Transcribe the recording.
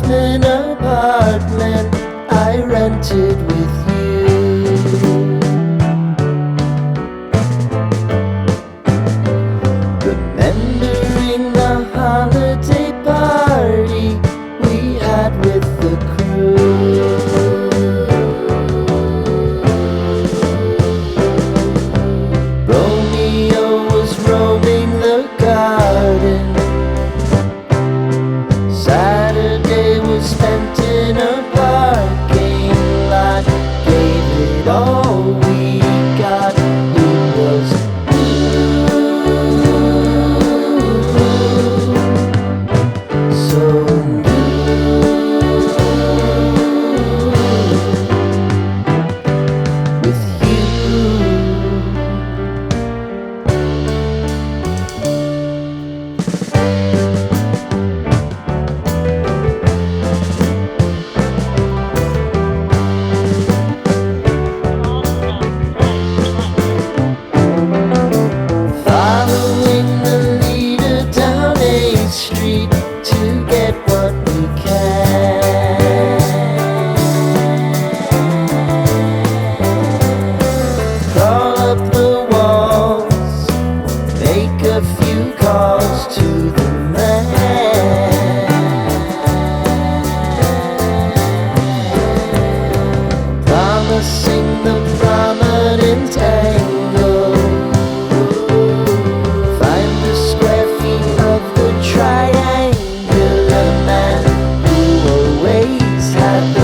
basement apartment I rented with you. Remembering the holiday party we had with the crew. Romeo was roaming the garden. Saturday was spent in a parking lot. Gave it all we got. It was so with you. Following the leader down 8th Street to get what we can. Crawl up the walls, make a few calls to the man. Promising the prominent angle. Find the square feet of the triangular man who always had the